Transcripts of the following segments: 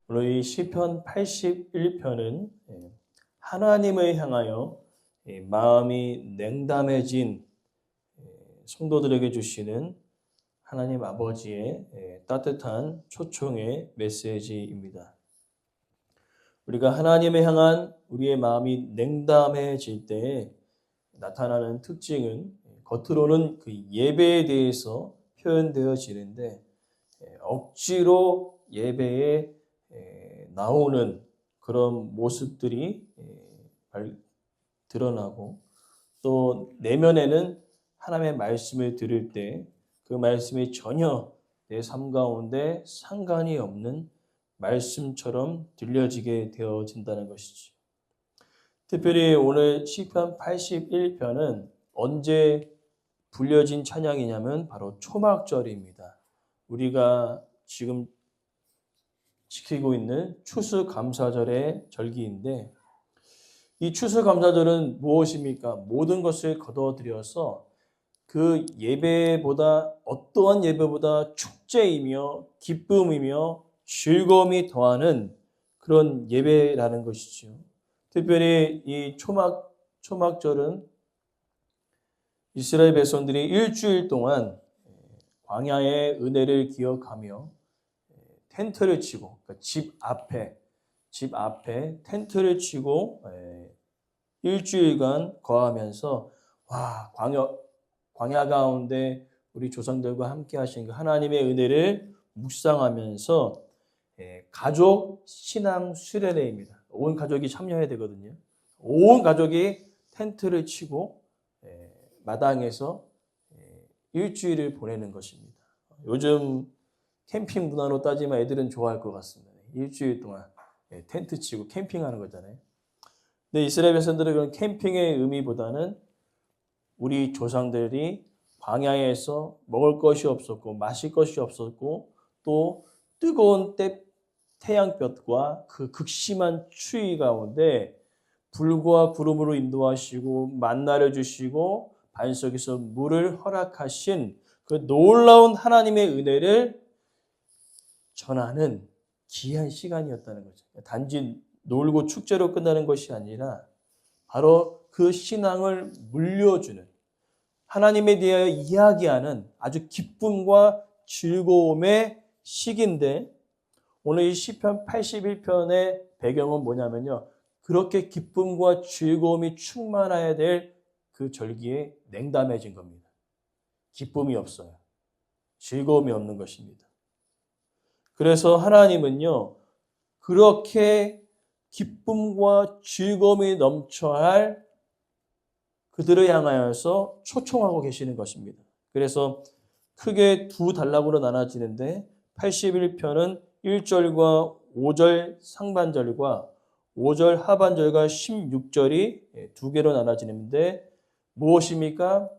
오늘 이 시편 81편은 하나님을 향하여 마음이 냉담해진 성도들에게 주시는 하나님 아버지의 따뜻한 초청의 메시지입니다. 우리가 하나님을 향한 우리의 마음이 냉담해질 때 나타나는 특징은 겉으로는 그 예배에 대해서 표현되어지는데 억지로 예배에 나오는 그런 모습들이 드러나고 또 내면에는 하나님의 말씀을 들을 때 그 말씀이 전혀 내 삶 가운데 상관이 없는 말씀처럼 들려지게 되어진다는 것이죠. 특별히 오늘 시편 81편은 언제 불려진 찬양이냐면 바로 초막절입니다. 우리가 지금 지키고 있는 추수감사절의 절기인데 이 추수감사절은 무엇입니까? 모든 것을 거둬들여서 그 예배보다 어떠한 예배보다 축제이며 기쁨이며 즐거움이 더하는 그런 예배라는 것이죠. 특별히 이 초막절은 이스라엘 백성들이 일주일 동안 광야의 은혜를 기억하며 텐트를 치고 그러니까 집 앞에 텐트를 치고 일주일간 거하면서 광야 가운데 우리 조상들과 함께 하신 그 하나님의 은혜를 묵상하면서 가족 신앙 수련회입니다. 온 가족이 참여해야 되거든요. 온 가족이 텐트를 치고 마당에서 일주일을 보내는 것입니다. 요즘 캠핑 문화로 따지면 애들은 좋아할 것 같습니다. 일주일 동안 텐트 치고 캠핑하는 거잖아요. 근데 이스라엘 백성들은 그런 캠핑의 의미보다는 우리 조상들이 광야에서 먹을 것이 없었고 마실 것이 없었고 또 뜨거운 태양볕과 그 극심한 추위 가운데 불과 구름으로 인도하시고 만나를 주시고 반석에서 물을 허락하신 그 놀라운 하나님의 은혜를 전하는 귀한 시간이었다는 거죠. 단지 놀고 축제로 끝나는 것이 아니라 바로 그 신앙을 물려주는 하나님에 대하여 이야기하는 아주 기쁨과 즐거움의 시기인데 오늘 이 시편 81편의 배경은 뭐냐면요. 그렇게 기쁨과 즐거움이 충만해야 될 그 절기에 냉담해진 겁니다. 기쁨이 없어요. 즐거움이 없는 것입니다. 그래서 하나님은요. 그렇게 기쁨과 즐거움이 넘쳐야 할 그들을 향하여서 초청하고 계시는 것입니다. 그래서 크게 두 단락으로 나눠지는데 81편은 1절과 5절 상반절과 5절 하반절과 16절이 두 개로 나눠지는데 무엇입니까?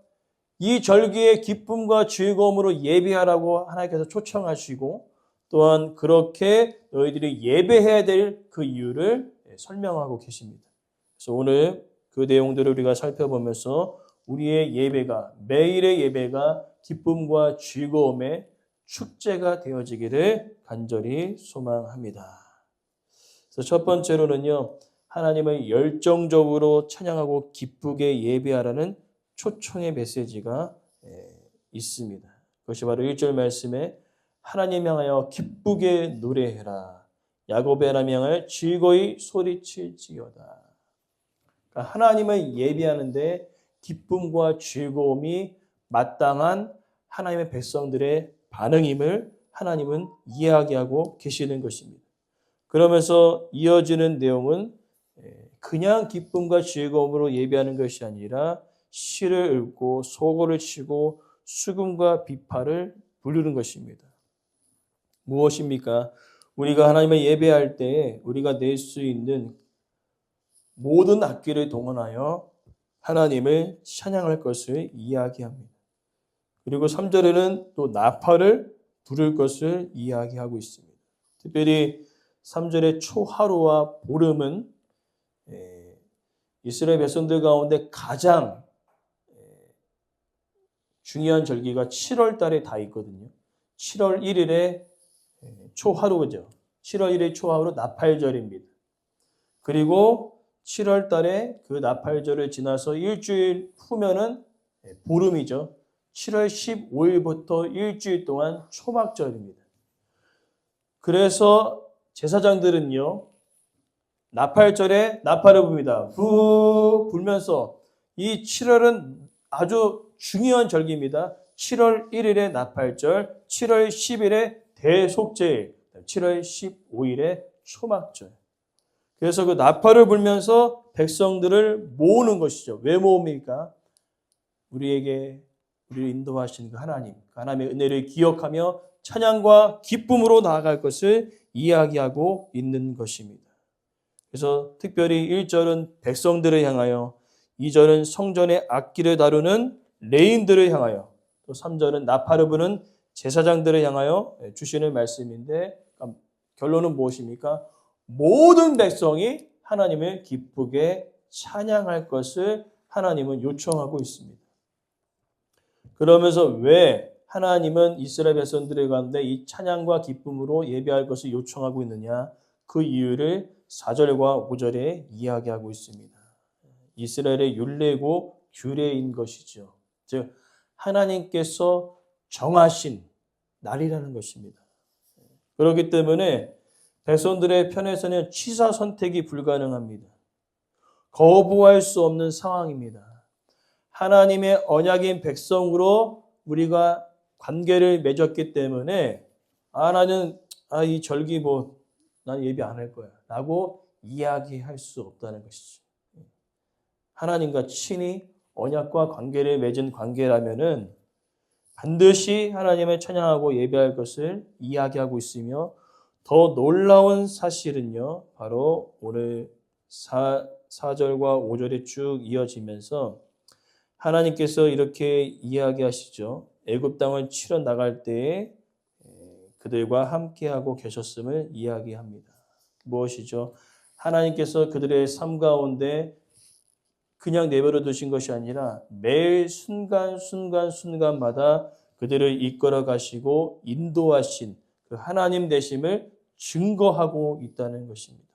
이 절기의 기쁨과 즐거움으로 예배하라고 하나님께서 초청하시고 또한 그렇게 너희들이 예배해야 될 그 이유를 설명하고 계십니다. 그래서 오늘 그 내용들을 우리가 살펴보면서 우리의 예배가 매일의 예배가 기쁨과 즐거움의 축제가 되어지기를 간절히 소망합니다. 그래서 첫 번째로는요. 하나님을 열정적으로 찬양하고 기쁘게 예배하라는 초청의 메시지가 있습니다. 그것이 바로 1절 말씀에 하나님 향하여 기쁘게 노래해라. 야곱의 하나님 향하여 즐거이 소리칠지어다. 그러니까 하나님을 예배하는데 기쁨과 즐거움이 마땅한 하나님의 백성들의 반응임을 하나님은 이야기하고 계시는 것입니다. 그러면서 이어지는 내용은 그냥 기쁨과 즐거움으로 예배하는 것이 아니라 시를 읊고 소고를 치고 수금과 비파를 부르는 것입니다. 무엇입니까? 우리가 하나님을 예배할 때 우리가 낼 수 있는 모든 악기를 동원하여 하나님을 찬양할 것을 이야기합니다. 그리고 3절에는 또 나팔을 부를 것을 이야기하고 있습니다. 특별히 3절의 초하루와 보름은 이스라엘 백성들 가운데 가장 중요한 절기가 7월 달에 다 있거든요. 7월 1일에 초하루죠. 7월 1일 초하루 나팔절입니다. 그리고 7월 달에 그 나팔절을 지나서 일주일 후면은 보름이죠. 7월 15일부터 일주일 동안 초막절입니다. 그래서 제사장들은요, 나팔절에 나팔을 붑니다. 후 불면서 이 7월은 아주 중요한 절기입니다. 7월 1일에 나팔절, 7월 10일에 대속제일, 7월 15일에 초막절. 그래서 그 나팔을 불면서 백성들을 모으는 것이죠. 왜 모읍니까? 우리를 인도하시는 그 하나님의 은혜를 기억하며 찬양과 기쁨으로 나아갈 것을 이야기하고 있는 것입니다. 그래서 특별히 1절은 백성들을 향하여, 2절은 성전의 악기를 다루는 레인들을 향하여, 또 3절은 나팔을 부는 제사장들을 향하여 주시는 말씀인데, 결론은 무엇입니까? 모든 백성이 하나님을 기쁘게 찬양할 것을 하나님은 요청하고 있습니다. 그러면서 왜 하나님은 이스라엘 백성들의 가운데 이 찬양과 기쁨으로 예배할 것을 요청하고 있느냐? 그 이유를 4절과 5절에 이야기하고 있습니다. 이스라엘의 율례고 규례인 것이죠. 즉 하나님께서 정하신 날이라는 것입니다. 그렇기 때문에 백성들의 편에서는 취사 선택이 불가능합니다. 거부할 수 없는 상황입니다. 하나님의 언약인 백성으로 우리가 관계를 맺었기 때문에 나는 이 절기 난 예배 안 할 거야 라고 이야기할 수 없다는 것이죠. 하나님과 친히 언약과 관계를 맺은 관계라면은 반드시 하나님을 찬양하고 예배할 것을 이야기하고 있으며, 더 놀라운 사실은요, 바로 오늘 4절과 5절에 쭉 이어지면서 하나님께서 이렇게 이야기하시죠. 애굽 땅을 치러 나갈 때에 그들과 함께하고 계셨음을 이야기합니다. 무엇이죠? 하나님께서 그들의 삶 가운데 그냥 내버려 두신 것이 아니라 매일 순간마다 그들을 이끌어 가시고 인도하신 그 하나님 되심을 증거하고 있다는 것입니다.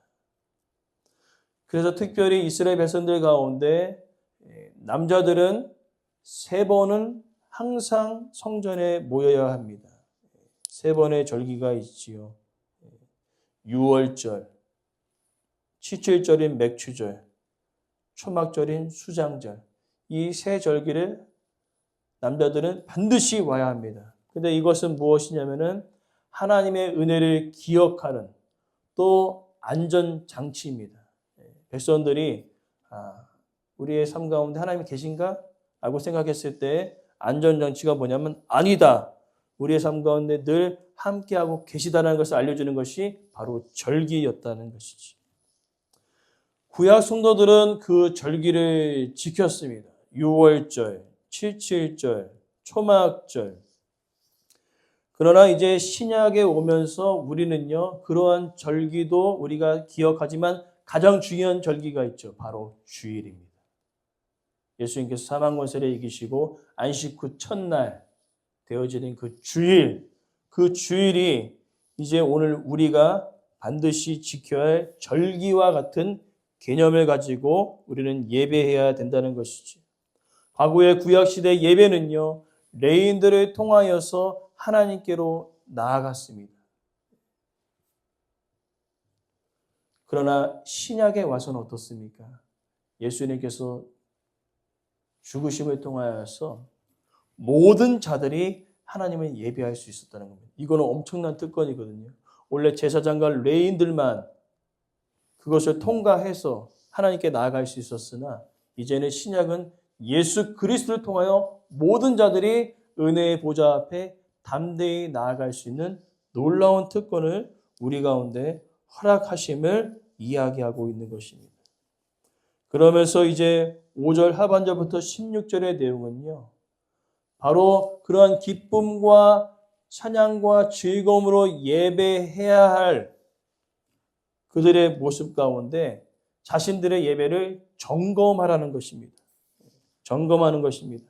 그래서 특별히 이스라엘 백성들 가운데 남자들은 3번은 항상 성전에 모여야 합니다. 3번의 절기가 있지요. 유월절, 치칠절인 맥추절, 초막절인 수장절. 이 3절기를 남자들은 반드시 와야 합니다. 근데 이것은 무엇이냐면은 하나님의 은혜를 기억하는 또 안전장치입니다. 백성들이 우리의 삶 가운데 하나님이 계신가? 라고 생각했을 때 안전장치가 뭐냐면 아니다. 우리의 삶 가운데 늘 함께하고 계시다는 것을 알려주는 것이 바로 절기였다는 것이지. 구약 성도들은 그 절기를 지켰습니다. 유월절, 칠칠절, 초막절. 그러나 이제 신약에 오면서 우리는요, 그러한 절기도 우리가 기억하지만 가장 중요한 절기가 있죠. 바로 주일입니다. 예수님께서 사망 권세를 이기시고 안식 후 첫날 되어지는 그 주일이 이제 오늘 우리가 반드시 지켜야 할 절기와 같은 개념을 가지고 우리는 예배해야 된다는 것이죠. 과거의 구약시대 예배는요, 레인들을 통하여서 하나님께로 나아갔습니다. 그러나 신약에 와서는 어떻습니까? 예수님께서 죽으심을 통하여서 모든 자들이 하나님을 예배할 수 있었다는 겁니다. 이거는 엄청난 특권이거든요. 원래 제사장과 레인들만 그것을 통과해서 하나님께 나아갈 수 있었으나 이제는 신약은 예수 그리스도를 통하여 모든 자들이 은혜의 보좌 앞에 담대히 나아갈 수 있는 놀라운 특권을 우리 가운데 허락하심을 이야기하고 있는 것입니다. 그러면서 이제 5절 하반절부터 16절의 내용은요, 바로 그러한 기쁨과 찬양과 즐거움으로 예배해야 할 그들의 모습 가운데 자신들의 예배를 점검하라는 것입니다. 점검하는 것입니다.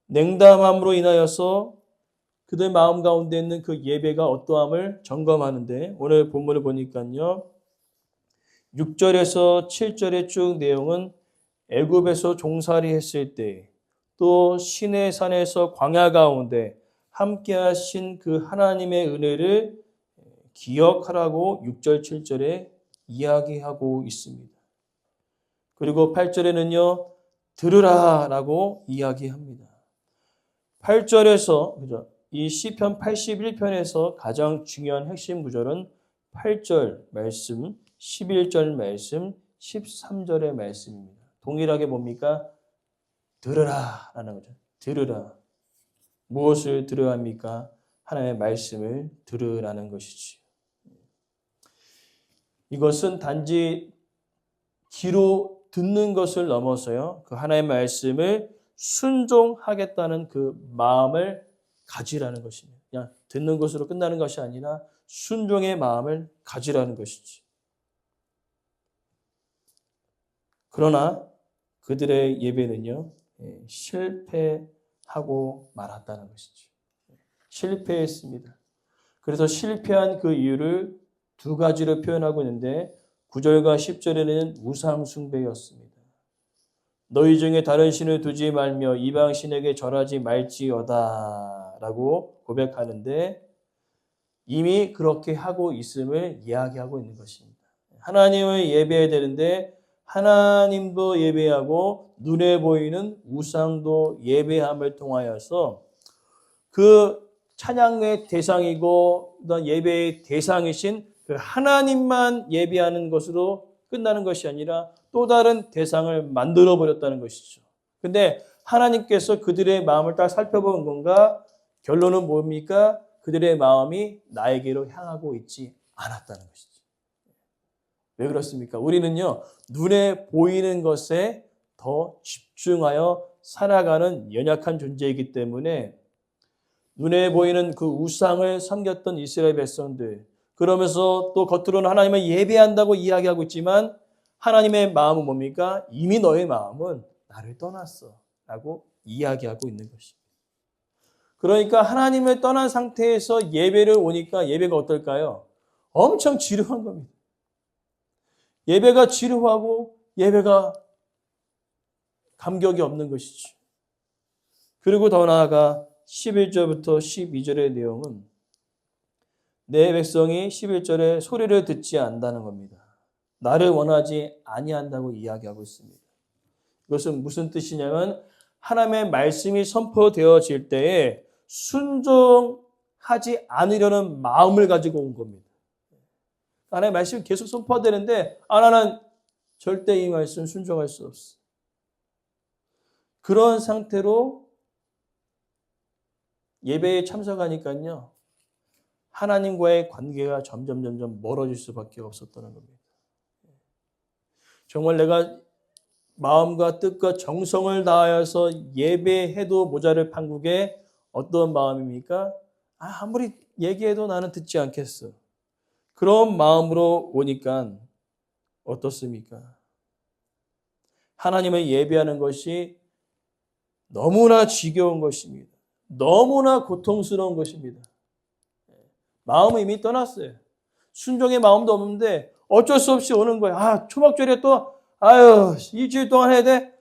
냉담함으로 인하여서 그들 마음 가운데 있는 그 예배가 어떠함을 점검하는데 오늘 본문을 보니까요. 6절에서 7절의 쭉 내용은 애굽에서 종살이 했을 때 또 시내 산에서 광야 가운데 함께 하신 그 하나님의 은혜를 기억하라고 6절, 7절에 이야기하고 있습니다. 그리고 8절에는요. 들으라 라고 이야기합니다. 8절에서 그죠? 이 시편 81편에서 가장 중요한 핵심 구절은 8절 말씀, 11절 말씀, 13절의 말씀입니다. 동일하게 뭡니까? 들으라 라는 거죠. 들으라. 무엇을 들어야 합니까? 하나님의 말씀을 들으라는 것이지. 이것은 단지 귀로 듣는 것을 넘어서요. 그 하나님의 말씀을 순종하겠다는 그 마음을 가지라는 것입니다. 그냥 듣는 것으로 끝나는 것이 아니라 순종의 마음을 가지라는 것이지. 그러나 그들의 예배는요. 실패하고 말았다는 것이죠. 실패했습니다. 그래서 실패한 그 이유를 두 가지로 표현하고 있는데 9절과 10절에는 우상 숭배였습니다. 너희 중에 다른 신을 두지 말며 이방 신에게 절하지 말지어다 라고 고백하는데 이미 그렇게 하고 있음을 이야기하고 있는 것입니다. 하나님을 예배해야 되는데 하나님도 예배하고 눈에 보이는 우상도 예배함을 통하여서 그 찬양의 대상이고 예배의 대상이신 그 하나님만 예배하는 것으로 끝나는 것이 아니라 또 다른 대상을 만들어 버렸다는 것이죠. 근데 하나님께서 그들의 마음을 딱 살펴본 건가? 결론은 뭡니까? 그들의 마음이 나에게로 향하고 있지 않았다는 것이죠. 왜 그렇습니까? 우리는요, 눈에 보이는 것에 더 집중하여 살아가는 연약한 존재이기 때문에 눈에 보이는 그 우상을 섬겼던 이스라엘 백성들, 그러면서 또 겉으로는 하나님을 예배한다고 이야기하고 있지만 하나님의 마음은 뭡니까? 이미 너의 마음은 나를 떠났어 라고 이야기하고 있는 것입니다. 그러니까 하나님을 떠난 상태에서 예배를 오니까 예배가 어떨까요? 엄청 지루한 겁니다. 예배가 지루하고 예배가 감격이 없는 것이죠. 그리고 더 나아가 11절부터 12절의 내용은 내 백성이 11절에 소리를 듣지 않는다는 겁니다. 나를 원하지 아니한다고 이야기하고 있습니다. 이것은 무슨 뜻이냐면 하나님의 말씀이 선포되어질 때에 순종하지 않으려는 마음을 가지고 온 겁니다. 하나님의 말씀이 계속 선포되는데 나는 절대 이 말씀 순종할 수 없어. 그런 상태로 예배에 참석하니까요. 하나님과의 관계가 점점 멀어질 수밖에 없었다는 겁니다. 정말 내가 마음과 뜻과 정성을 다하여서 예배해도 모자랄 판국에 어떤 마음입니까? 아무리 얘기해도 나는 듣지 않겠어. 그런 마음으로 오니까 어떻습니까? 하나님을 예배하는 것이 너무나 지겨운 것입니다. 너무나 고통스러운 것입니다. 마음은 이미 떠났어요. 순종의 마음도 없는데 어쩔 수 없이 오는 거예요. 초막절에 또 일주일 동안 해야 돼?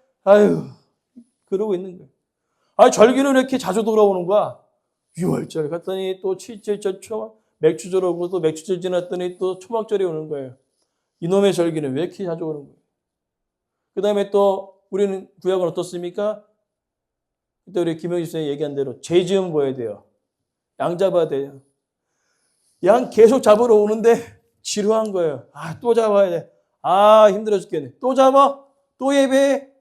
그러고 있는 거예요. 절기는 왜 이렇게 자주 돌아오는 거야? 6월절 갔더니 또 7절절 맥주절 오고 또 맥주절 지났더니 또 초막절이 오는 거예요. 이놈의 절기는 왜 이렇게 자주 오는 거예요? 그 다음에 또 우리는 구약은 어떻습니까? 그때 우리 김영희 선생님이 얘기한 대로 재 지으면 뭐 해야 돼요? 양 잡아야 돼요. 양 계속 잡으러 오는데 지루한 거예요. 또 잡아야 돼. 힘들어 죽겠네. 또 잡아? 또 예배해?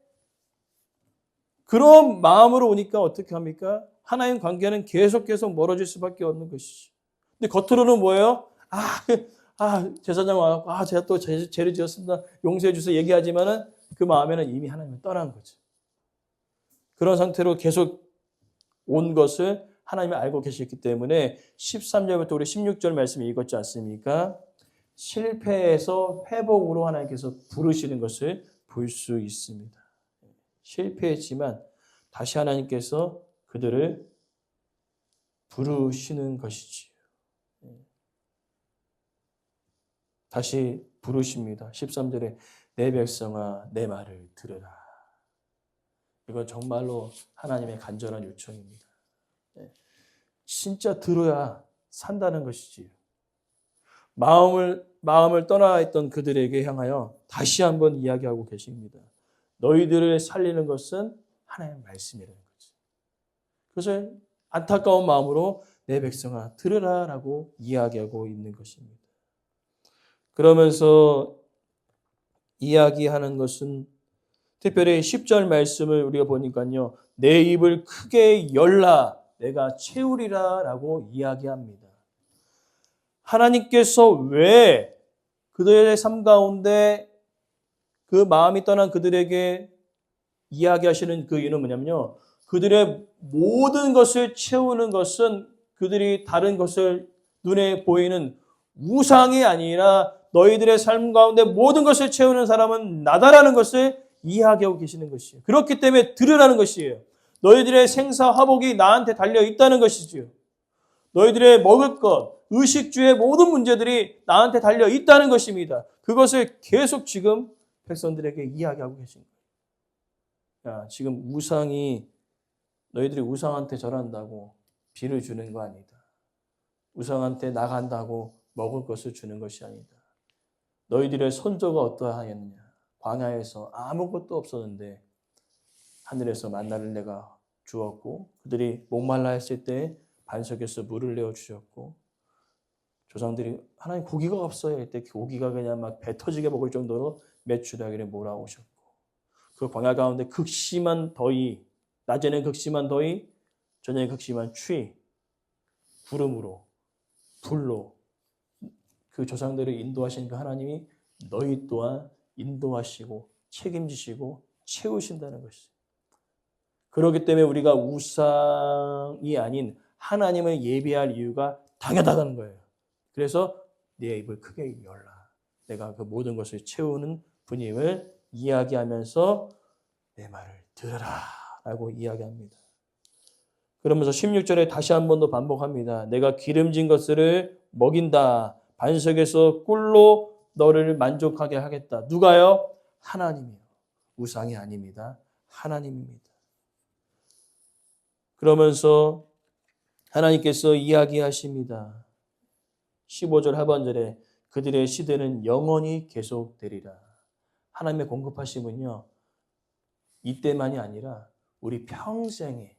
그런 마음으로 오니까 어떻게 합니까? 하나님 관계는 계속 멀어질 수밖에 없는 것이죠. 근데 겉으로는 뭐예요? 제사장 와갖고, 제가 또 죄를 지었습니다. 용서해 주세요. 얘기하지만은 그 마음에는 이미 하나님을 떠난 거죠. 그런 상태로 계속 온 것을 하나님이 알고 계셨기 때문에 13절부터 우리 16절 말씀 읽었지 않습니까? 실패해서 회복으로 하나님께서 부르시는 것을 볼 수 있습니다. 실패했지만 다시 하나님께서 그들을 부르시는 것이지요. 다시 부르십니다. 13절에 내 백성아 내 말을 들으라. 이건 정말로 하나님의 간절한 요청입니다. 진짜 들어야 산다는 것이지요. 마음을 떠나 있던 그들에게 향하여 다시 한번 이야기하고 계십니다. 너희들을 살리는 것은 하나님의 말씀이라는 거죠. 그래서 안타까운 마음으로 내 백성아 들으라라고 이야기하고 있는 것입니다. 그러면서 이야기하는 것은 특별히 10절 말씀을 우리가 보니까요. 내 입을 크게 열라 내가 채우리라 라고 이야기합니다. 하나님께서 왜 그들의 삶 가운데 그 마음이 떠난 그들에게 이야기하시는 그 이유는 뭐냐면요. 그들의 모든 것을 채우는 것은 그들이 다른 것을 눈에 보이는 우상이 아니라 너희들의 삶 가운데 모든 것을 채우는 사람은 나다라는 것을 이야기하고 계시는 것이에요. 그렇기 때문에 들으라는 것이에요. 너희들의 생사화복이 나한테 달려 있다는 것이지요. 너희들의 먹을 것, 의식주의 모든 문제들이 나한테 달려 있다는 것입니다. 그것을 계속 지금 백성들에게 이야기하고 계신 거예요. 야, 지금 우상이 너희들이 우상한테 절한다고 비를 주는 거 아니다. 우상한테 나간다고 먹을 것을 주는 것이 아니다. 너희들의 선조가 어떠하였느냐. 광야에서 아무것도 없었는데 하늘에서 만나를 내가 주었고 그들이 목말라 했을 때 반석에서 물을 내어 주셨고 조상들이 하나님 고기가 없어요. 이때 고기가 그냥 막 배 터지게 먹을 정도로 메추라기를 몰아오셨고 그 광야 가운데 극심한 더위, 낮에는 극심한 더위, 저녁에 극심한 추위, 구름으로 불로 그 조상들을 인도하신 그 하나님이 너희 또한 인도하시고 책임지시고 채우신다는 것이죠. 그렇기 때문에 우리가 우상이 아닌 하나님을 예배할 이유가 당연하다는 거예요. 그래서 내 입을 크게 열라. 내가 그 모든 것을 채우는 분임을 이야기하면서 내 말을 들으라 라고 이야기합니다. 그러면서 16절에 다시 한 번 더 반복합니다. 내가 기름진 것을 먹인다. 반석에서 꿀로 너를 만족하게 하겠다. 누가요? 하나님이요. 우상이 아닙니다. 하나님입니다. 그러면서 하나님께서 이야기하십니다. 15절 하반절에 그들의 시대는 영원히 계속되리라. 하나님의 공급하심은요. 이때만이 아니라 우리 평생에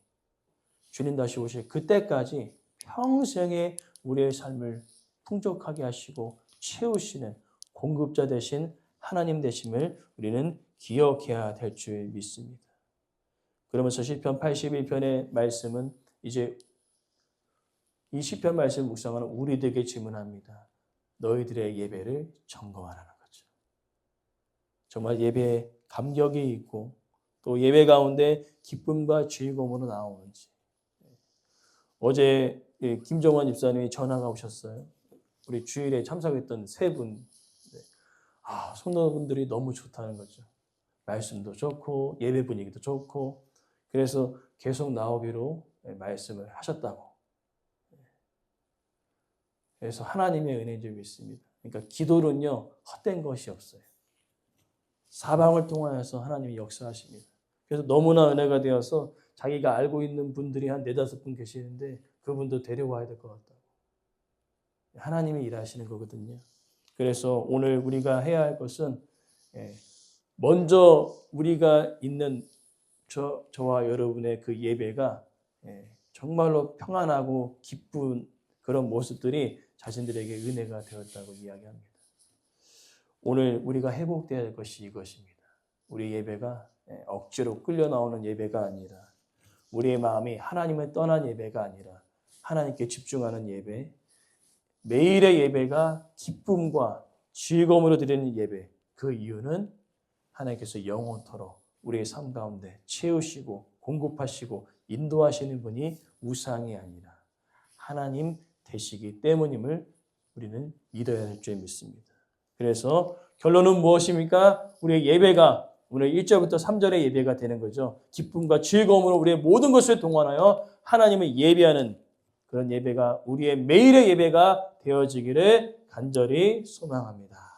주님 다시 오실 그때까지 평생에 우리의 삶을 풍족하게 하시고 채우시는 공급자 되신 하나님 되심을 우리는 기억해야 될 줄 믿습니다. 그러면서 시편 81편의 말씀은 이제 이 시편 말씀 묵상하는 우리들에게 질문합니다. 너희들의 예배를 점검하라는 거죠. 정말 예배에 감격이 있고 또 예배 가운데 기쁨과 즐거움으로 나오는지. 어제 김정원 집사님이 전화가 오셨어요. 우리 주일에 참석했던 세 분. 성도분들이 너무 좋다는 거죠. 말씀도 좋고 예배 분위기도 좋고 그래서 계속 나오기로 말씀을 하셨다고. 그래서 하나님의 은혜인 줄 믿습니다. 그러니까 기도는요 헛된 것이 없어요. 사방을 통하여서 하나님이 역사하십니다. 그래서 너무나 은혜가 되어서 자기가 알고 있는 분들이 한 4-5분 계시는데 그분도 데려와야 될 것 같다고. 하나님이 일하시는 거거든요. 그래서 오늘 우리가 해야 할 것은 먼저 우리가 있는 저와 여러분의 그 예배가 정말로 평안하고 기쁜 그런 모습들이 자신들에게 은혜가 되었다고 이야기합니다. 오늘 우리가 회복되어야 할 것이 이것입니다. 우리 예배가 억지로 끌려 나오는 예배가 아니라 우리의 마음이 하나님을 떠난 예배가 아니라 하나님께 집중하는 예배, 매일의 예배가 기쁨과 즐거움으로 드리는 예배. 그 이유는 하나님께서 영원토록 우리의 삶 가운데 채우시고 공급하시고 인도하시는 분이 우상이 아니라 하나님 되시기 때문임을 우리는 믿어야 할 줄 믿습니다. 그래서 결론은 무엇입니까? 우리의 예배가 오늘 1절부터 3절의 예배가 되는 거죠. 기쁨과 즐거움으로 우리의 모든 것을 동원하여 하나님을 예배하는 그런 예배가 우리의 매일의 예배가 되어지기를 간절히 소망합니다.